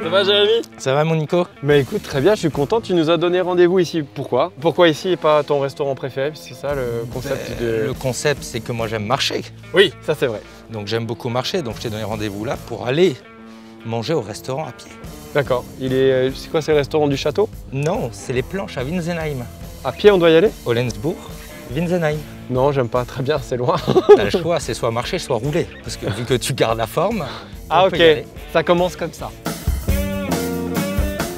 Ça va Jérémy? Ça va mon Nico? Mais écoute, très bien, je suis content, tu nous as donné rendez-vous ici. Pourquoi? Pourquoi ici et pas ton restaurant préféré? C'est ça le concept de... Le concept, c'est que moi j'aime marcher. Oui, ça c'est vrai. Donc j'aime beaucoup marcher, donc je t'ai donné rendez-vous là pour aller manger au restaurant à pied. D'accord. C'est quoi, c'est le restaurant du château? Non, c'est les planches à Winsenheim. À pied on doit y aller? Holensbourg, Winsenheim. Non, j'aime pas, très bien, c'est loin. T'as le choix, c'est soit marcher, soit rouler. Parce que vu que tu gardes la forme, ah on ok, peut y aller. Ça commence comme ça.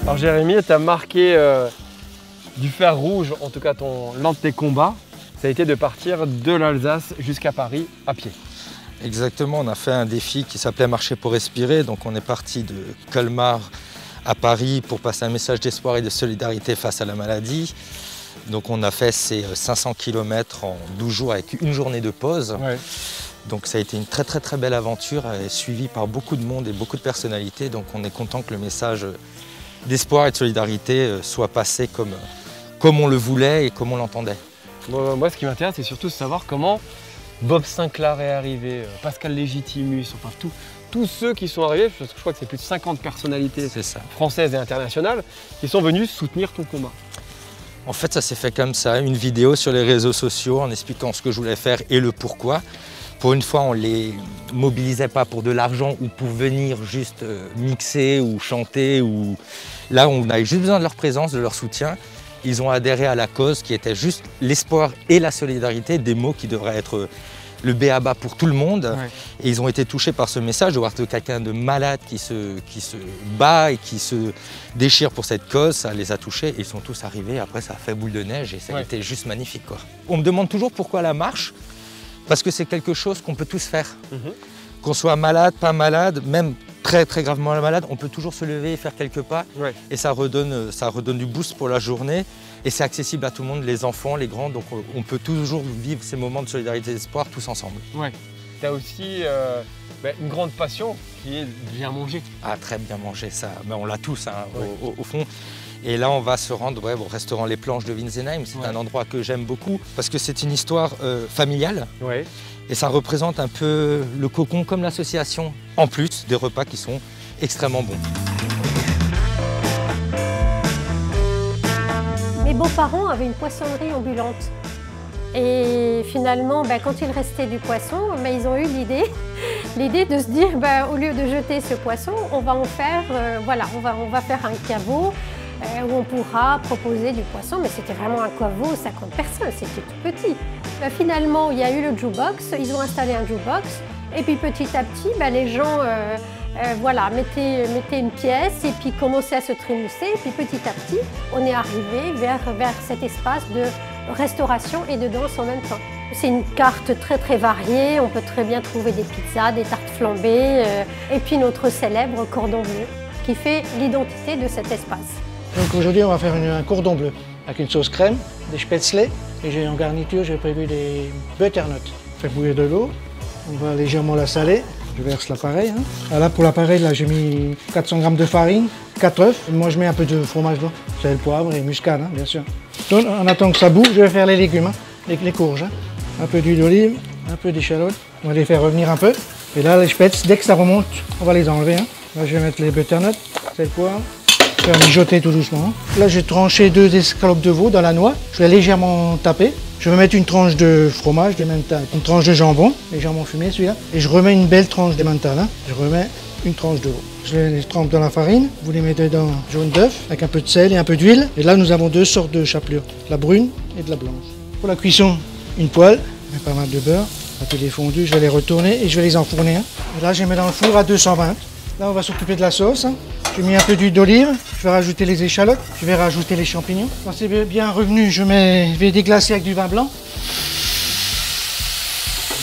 Alors Jérémy, tu as marqué du fer rouge, en tout cas l'un de tes combats, ça a été de partir de l'Alsace jusqu'à Paris à pied. Exactement, on a fait un défi qui s'appelait Marcher pour respirer. Donc on est parti de Colmar à Paris pour passer un message d'espoir et de solidarité face à la maladie. Donc on a fait ces 500 km en 12 jours avec une journée de pause. Ouais. Donc ça a été une très belle aventure, suivie par beaucoup de monde et beaucoup de personnalités. Donc on est content que le message d'espoir et de solidarité soit passé comme on le voulait et comme on l'entendait. Moi, ce qui m'intéresse, c'est surtout de savoir comment Bob Sinclair est arrivé, Pascal Légitimus, enfin tous ceux qui sont arrivés, parce que je crois que c'est plus de 50 personnalités françaises et internationales qui sont venus soutenir ton combat. En fait, ça s'est fait comme ça, une vidéo sur les réseaux sociaux en expliquant ce que je voulais faire et le pourquoi. Pour une fois, on ne les mobilisait pas pour de l'argent ou pour venir juste mixer ou chanter. Là, on avait juste besoin de leur présence, de leur soutien. Ils ont adhéré à la cause qui était juste l'espoir et la solidarité, des mots qui devraient être le b.a.-ba pour tout le monde. Ouais. Et ils ont été touchés par ce message de voir quelqu'un de malade qui se bat et qui se déchire pour cette cause. Ça les a touchés et ils sont tous arrivés. Après, ça a fait boule de neige et ça a été juste magnifique, quoi. On me demande toujours pourquoi la marche. Parce que c'est quelque chose qu'on peut tous faire. Qu'on soit malade, pas malade, même très gravement malade, on peut toujours se lever et faire quelques pas. Ouais. Et ça redonne du boost pour la journée. Et c'est accessible à tout le monde, les enfants, les grands. Donc on peut toujours vivre ces moments de solidarité et d'espoir tous ensemble. Ouais. Tu as aussi une grande passion qui est de bien manger. Ah, très bien manger, ça. Mais on l'a tous, hein, au fond. Et là, on va se rendre au restaurant Les Planches de Winsenheim. C'est un endroit que j'aime beaucoup parce que c'est une histoire familiale. Ouais. Et ça représente un peu le cocon comme l'association, en plus des repas qui sont extrêmement bons. Mes beaux-parents avaient une poissonnerie ambulante. Et finalement, quand il restait du poisson, ils ont eu l'idée de se dire, au lieu de jeter ce poisson, on va en faire, on va faire un caveau où on pourra proposer du poisson, mais c'était vraiment un caveau 50 personnes, c'était tout petit. Finalement, il y a eu le jukebox, ils ont installé un jukebox, et puis petit à petit, les gens mettaient une pièce et puis commençaient à se trémousser, et puis petit à petit, on est arrivé vers cet espace de restauration et de danse en même temps. C'est une carte très variée, on peut très bien trouver des pizzas, des tartes flambées, et puis notre célèbre cordon bleu, qui fait l'identité de cet espace. Donc aujourd'hui, on va faire un cordon bleu avec une sauce crème, des spätzle et en garniture, j'ai prévu des butternuts. On fait bouillir de l'eau, on va légèrement la saler. Je verse l'appareil. Là, pour l'appareil, j'ai mis 400 g de farine, 4 œufs. Moi, je mets un peu de fromage blanc, sel, poivre et muscade, bien sûr. Donc, en attendant que ça boue, je vais faire les légumes, les courges. Un peu d'huile d'olive, un peu d'échalote. On va les faire revenir un peu. Et là, les spätzle, dès que ça remonte, on va les enlever. Là, je vais mettre les butternuts, sel, poivre. Je vais mijoter tout doucement. Là, j'ai tranché 2 escalopes de veau dans la noix. Je vais légèrement taper. Je vais mettre une tranche de fromage de mental, une tranche de jambon, légèrement fumé celui-là. Et je remets une belle tranche de mental. Je remets une tranche de veau. Je les trempe dans la farine. Vous les mettez dans jaune d'œuf avec un peu de sel et un peu d'huile. Et là, nous avons 2 sortes de chapelures, la brune et de la blanche. Pour la cuisson, une poêle, je mets pas mal de beurre. Un peu défondu, je vais les retourner et je vais les enfourner. Et là, je les mets dans le four à 220. Là, on va s'occuper de la sauce. J'ai mis un peu d'huile d'olive, je vais rajouter les échalotes, je vais rajouter les champignons. Quand c'est bien revenu, je vais déglacer avec du vin blanc.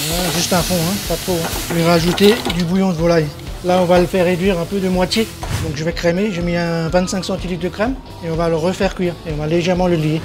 Voilà, juste un fond, pas trop. Je vais rajouter du bouillon de volaille. Là, on va le faire réduire un peu de moitié. Donc je vais crémer, j'ai mis un 25 centilitres de crème et on va le refaire cuire. Et on va légèrement le lier.